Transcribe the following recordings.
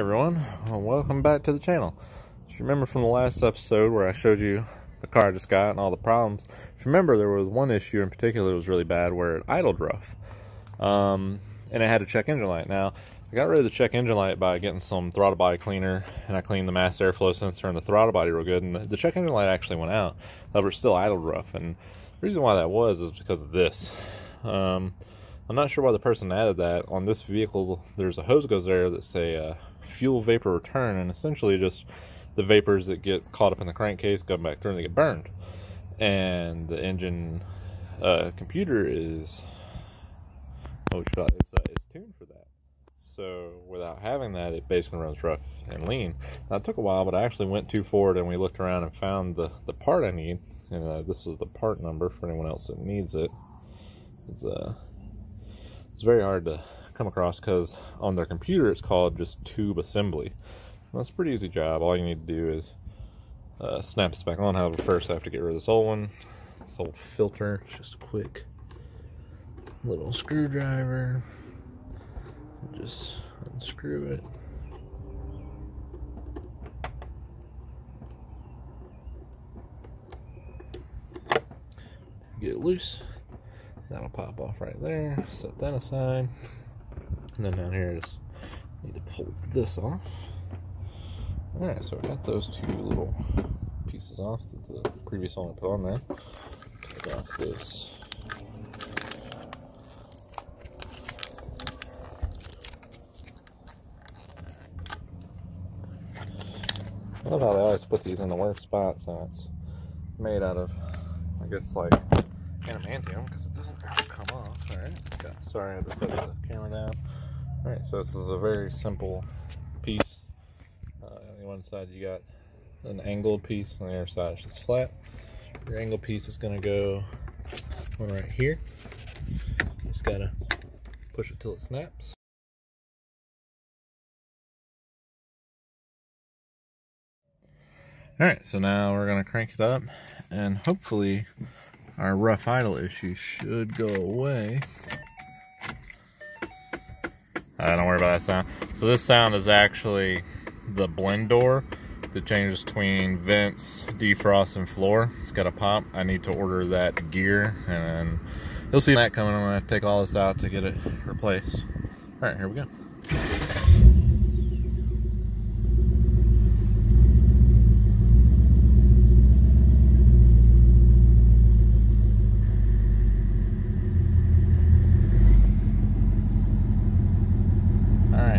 everyone, well, welcome back to the channel. If you remember from the last episode where I showed you the car I just got and all the problems, if you remember, there was one issue in particular that was really bad where it idled rough, and it had a check engine light. Now I got rid of the check engine light by getting some throttle body cleaner, and I cleaned the mass airflow sensor and the throttle body real good, and the check engine light actually went out, but it still idled rough. And the reason why that was is because of this. I'm not sure why the person added that. On this vehicle, there's a hose goes there that say fuel vapor return, and essentially just the vapors that get caught up in the crankcase go back through and they get burned. And the engine computer is is tuned for that. So without having that, it basically runs rough and lean. Now it took a while, but I actually went too forward and we looked around and found the part I need. And this is the part number for anyone else that needs it. It's very hard to come across because on their computer it's called just tube assembly. Well, that's a pretty easy job. All you need to do is snap this back on. However, first I have to get rid of this old one, this old filter. It's just a quick little screwdriver. Just unscrew it. Get it loose. That'll pop off right there. Set that aside. And then down here, I just need to pull this off. Alright, so I got those two little pieces off that the previous owner put on there. Take off this. I love how they always put these in the worst spot, so it's made out of, I guess, like adamantium, because it doesn't come off. Alright, yeah, sorry I had to set the camera down. Alright, so this is a very simple piece. On one side you got an angled piece, on the other side it's just flat. Your angled piece is going to go one right here. You just gotta push it till it snaps. Alright, so now we're going to crank it up, and hopefully our rough idle issue should go away. Don't worry about that sound. So this sound is actually the blend door that changes between vents, defrost, and floor. It's got a pop. I need to order that gear, and you'll see that coming. I'm going to take all this out to get it replaced. Alright, here we go.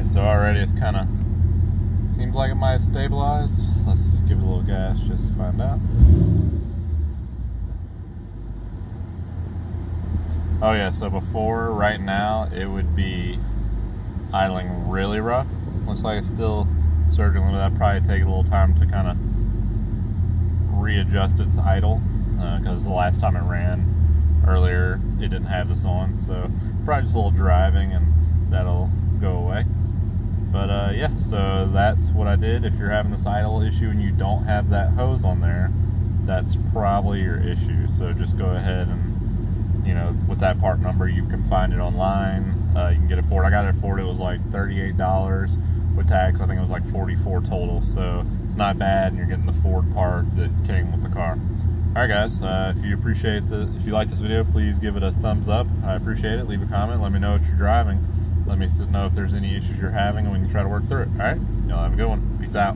So already it's kind of seems like it might have stabilized. Let's give it a little gas just to find out. Oh yeah, so before, right now, it would be idling really rough. Looks like it's still surging a little bit. That'd probably take a little time to kind of readjust its idle, because the last time it ran earlier, it didn't have this on. So probably just a little driving and that'll go away. But yeah, so that's what I did. If you're having this idle issue and you don't have that hose on there, that's probably your issue. So just go ahead and, you know, with that part number, you can find it online. You can get it for it. I got it for it. It was like $38 with tax. I think it was like $44 total. So it's not bad, and you're getting the Ford part that came with the car. All right, guys. If you like this video, please give it a thumbs up. I appreciate it. Leave a comment. Let me know what you're driving. Let me know if there's any issues you're having, and we can try to work through it. All right? Y'all have a good one. Peace out.